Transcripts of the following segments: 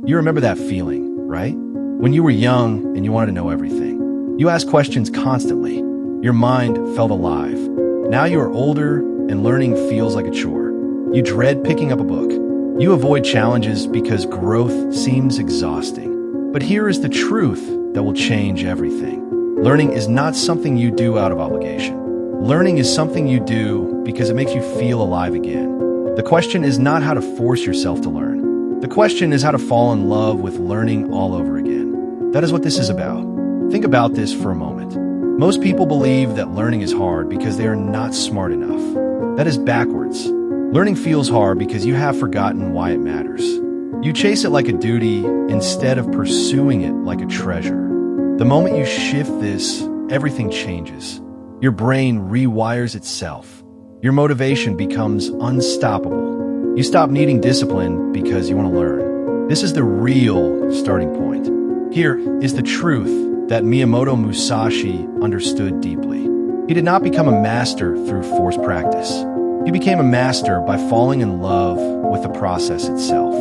You remember that feeling, right? When you were young and you wanted to know everything. You asked questions constantly. Your mind felt alive. Now you are older and learning feels like a chore. You dread picking up a book. You avoid challenges because growth seems exhausting. But here is the truth that will change everything. Learning is not something you do out of obligation. Learning is something you do because it makes you feel alive again. The question is not how to force yourself to learn. The question is how to fall in love with learning all over again. That is what this is about. Think about this for a moment. Most people believe that learning is hard because they are not smart enough. That is backwards. Learning feels hard because you have forgotten why it matters. You chase it like a duty instead of pursuing it like a treasure. The moment you shift this, everything changes. Your brain rewires itself. Your motivation becomes unstoppable. You stop needing discipline because you want to learn. This is the real starting point. Here is the truth that Miyamoto Musashi understood deeply. He did not become a master through forced practice. He became a master by falling in love with the process itself.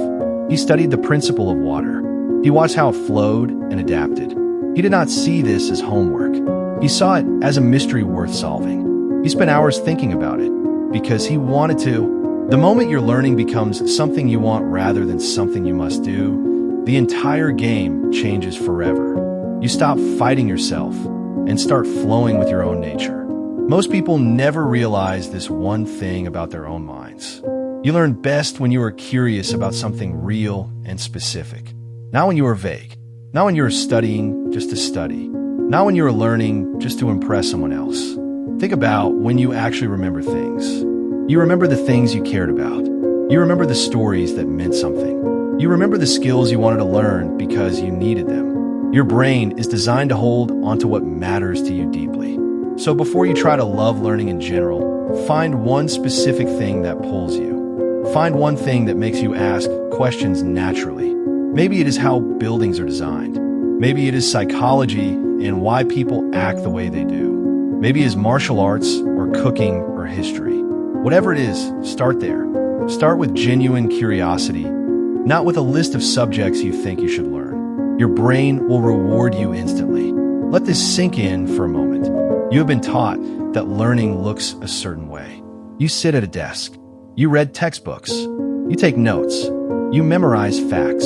He studied the principle of water. He watched how it flowed and adapted. He did not see this as homework. He saw it as a mystery worth solving. He spent hours thinking about it because he wanted to. The moment your learning becomes something you want rather than something you must do, the entire game changes forever. You stop fighting yourself and start flowing with your own nature. Most people never realize this one thing about their own minds. You learn best when you are curious about something real and specific, not when you are vague. Not when you're studying just to study. Not when you're learning just to impress someone else. Think about when you actually remember things. You remember the things you cared about. You remember the stories that meant something. You remember the skills you wanted to learn because you needed them. Your brain is designed to hold onto what matters to you deeply. So before you try to love learning in general, find one specific thing that pulls you. Find one thing that makes you ask questions naturally. Maybe it is how buildings are designed. Maybe it is psychology and why people act the way they do. Maybe it is martial arts or cooking or history. Whatever it is, start there. Start with genuine curiosity, not with a list of subjects you think you should learn. Your brain will reward you instantly. Let this sink in for a moment. You have been taught that learning looks a certain way. You sit at a desk. You read textbooks. You take notes. You memorize facts.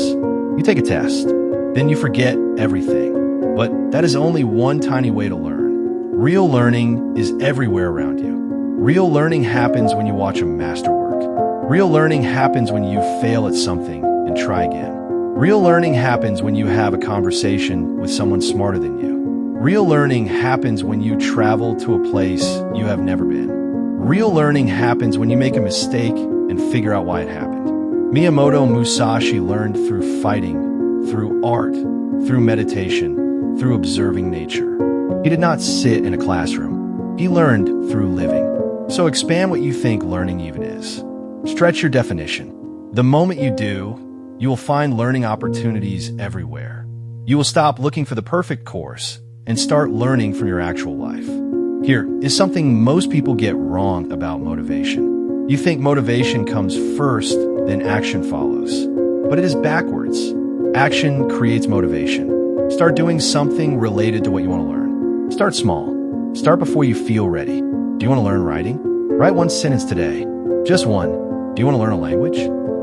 You take a test, then you forget everything. But that is only one tiny way to learn. Real learning is everywhere around you. Real learning happens when you watch a masterwork. Real learning happens when you fail at something and try again. Real learning happens when you have a conversation with someone smarter than you. Real learning happens when you travel to a place you have never been. Real learning happens when you make a mistake and figure out why it happened. Miyamoto Musashi learned through fighting, through art, through meditation, through observing nature. He did not sit in a classroom. He learned through living. So expand what you think learning even is. Stretch your definition. The moment you do, you will find learning opportunities everywhere. You will stop looking for the perfect course and start learning from your actual life. Here is something most people get wrong about motivation. You think motivation comes first, then action follows. But it is backwards. Action creates motivation. Start doing something related to what you want to learn. Start small. Start before you feel ready. Do you want to learn writing? Write one sentence today. Just one. Do you want to learn a language?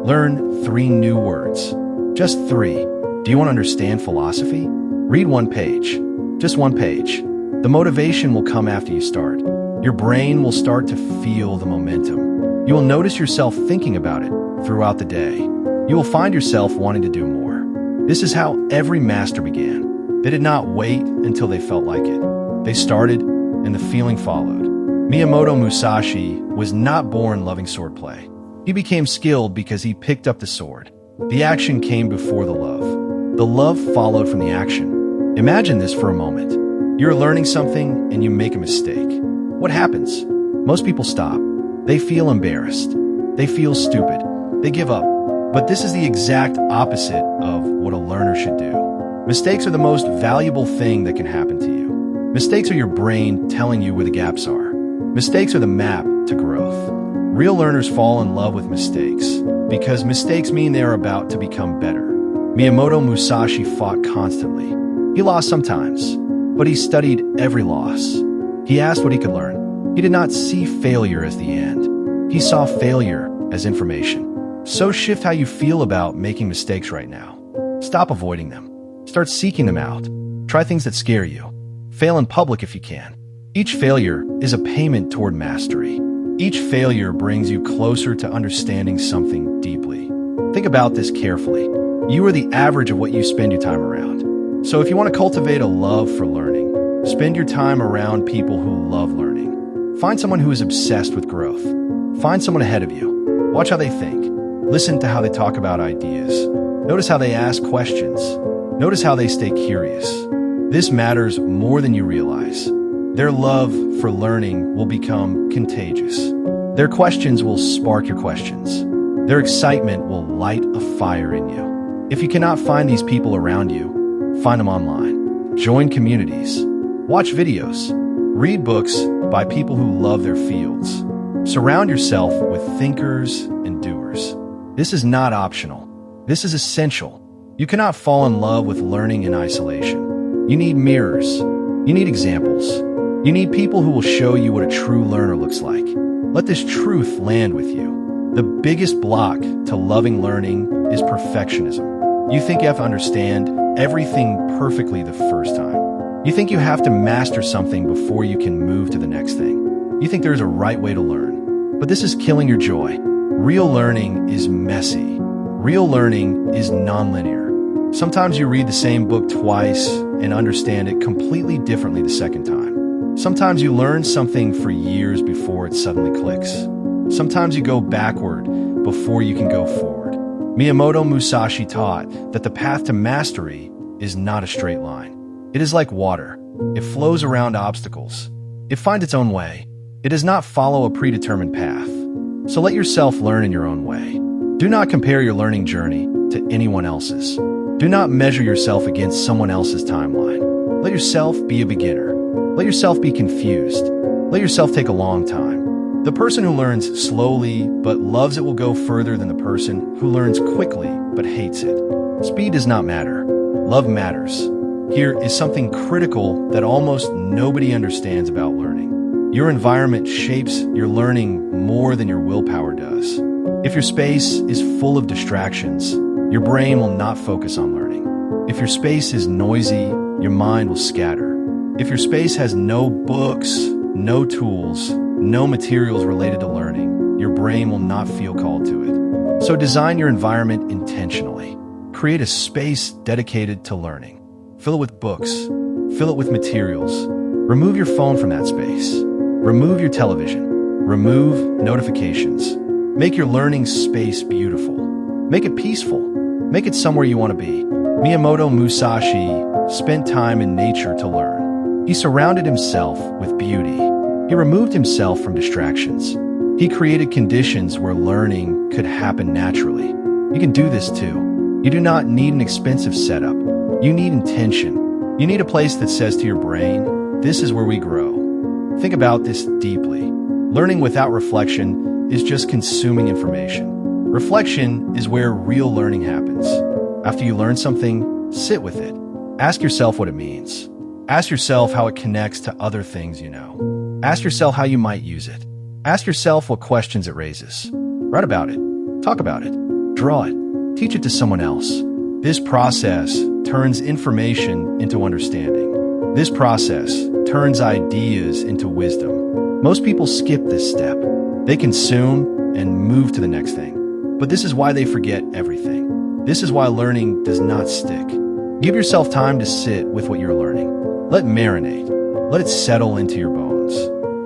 Learn 3 new words. Just 3. Do you want to understand philosophy? Read 1 page. Just 1 page. The motivation will come after you start. Your brain will start to feel the momentum. You will notice yourself thinking about it throughout the day. You will find yourself wanting to do more. This is how every master began. They did not wait until they felt like it. They started, and the feeling followed. Miyamoto Musashi was not born loving swordplay. He became skilled because he picked up the sword. The action came before the love. The love followed from the action. Imagine this for a moment. You're learning something and you make a mistake. What happens? Most people stop. They feel embarrassed. They feel stupid. They give up. But this is the exact opposite of what a learner should do. Mistakes are the most valuable thing that can happen to you. Mistakes are your brain telling you where the gaps are. Mistakes are the map to growth. Real learners fall in love with mistakes because mistakes mean they are about to become better. Miyamoto Musashi fought constantly. He lost sometimes, but he studied every loss. He asked what he could learn. He did not see failure as the end. He saw failure as information. So shift how you feel about making mistakes right now. Stop avoiding them. Start seeking them out. Try things that scare you. Fail in public if you can. Each failure is a payment toward mastery. Each failure brings you closer to understanding something deeply. Think about this carefully. You are the average of what you spend your time around. So if you want to cultivate a love for learning, spend your time around people who love learning. Find someone who is obsessed with growth. Find someone ahead of you. Watch how they think. Listen to how they talk about ideas. Notice how they ask questions. Notice how they stay curious. This matters more than you realize. Their love for learning will become contagious. Their questions will spark your questions. Their excitement will light a fire in you. If you cannot find these people around you, find them online. Join communities. Watch videos. Read books by people who love their fields. Surround yourself with thinkers and doers. This is not optional. This is essential. You cannot fall in love with learning in isolation. You need mirrors. You need examples. You need people who will show you what a true learner looks like. Let this truth land with you. The biggest block to loving learning is perfectionism. You think you have to understand everything perfectly the first time. You think you have to master something before you can move to the next thing. You think there's a right way to learn. But this is killing your joy. Real learning is messy. Real learning is nonlinear. Sometimes you read the same book twice and understand it completely differently the second time. Sometimes you learn something for years before it suddenly clicks. Sometimes you go backward before you can go forward. Miyamoto Musashi taught that the path to mastery is not a straight line. It is like water. It flows around obstacles. It finds its own way. It does not follow a predetermined path. So let yourself learn in your own way. Do not compare your learning journey to anyone else's. Do not measure yourself against someone else's timeline. Let yourself be a beginner. Let yourself be confused. Let yourself take a long time. The person who learns slowly but loves it will go further than the person who learns quickly but hates it. Speed does not matter. Love matters. Here is something critical that almost nobody understands about learning. Your environment shapes your learning more than your willpower does. If your space is full of distractions, your brain will not focus on learning. If your space is noisy, your mind will scatter. If your space has no books, no tools, no materials related to learning, your brain will not feel called to it. So design your environment intentionally. Create a space dedicated to learning. Fill it with books. Fill it with materials. Remove your phone from that space. Remove your television. Remove notifications. Make your learning space beautiful. Make it peaceful. Make it somewhere you want to be. Miyamoto Musashi spent time in nature to learn. He surrounded himself with beauty. He removed himself from distractions. He created conditions where learning could happen naturally. You can do this too. You do not need an expensive setup. You need intention. You need a place that says to your brain, this is where we grow. Think about this deeply. Learning without reflection is just consuming information. Reflection is where real learning happens. After you learn something, sit with it. Ask yourself what it means. Ask yourself how it connects to other things you know. Ask yourself how you might use it. Ask yourself what questions it raises. Write about it. Talk about it. Draw it. Teach it to someone else. This process turns information into understanding. This process turns ideas into wisdom. Most people skip this step. They consume and move to the next thing. But this is why they forget everything. This is why learning does not stick. Give yourself time to sit with what you're learning. Let it marinate. Let it settle into your bones.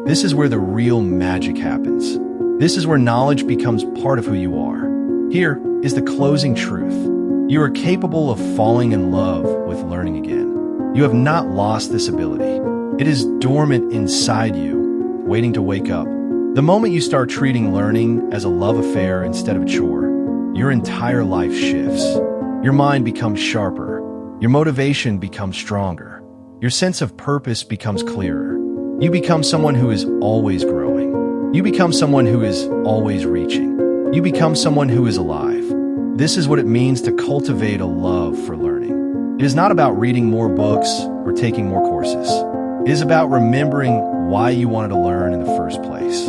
This is where the real magic happens. This is where knowledge becomes part of who you are. Here is the closing truth. You are capable of falling in love with learning again. You have not lost this ability. It is dormant inside you, waiting to wake up. The moment you start treating learning as a love affair instead of a chore, your entire life shifts. Your mind becomes sharper. Your motivation becomes stronger. Your sense of purpose becomes clearer. You become someone who is always growing. You become someone who is always reaching. You become someone who is alive. This is what it means to cultivate a love for learning. It is not about reading more books or taking more courses. It is about remembering why you wanted to learn in the first place.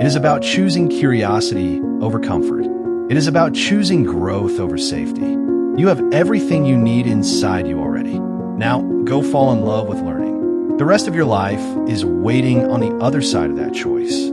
It is about choosing curiosity over comfort. It is about choosing growth over safety. You have everything you need inside you already. Now, go fall in love with learning. The rest of your life is waiting on the other side of that choice.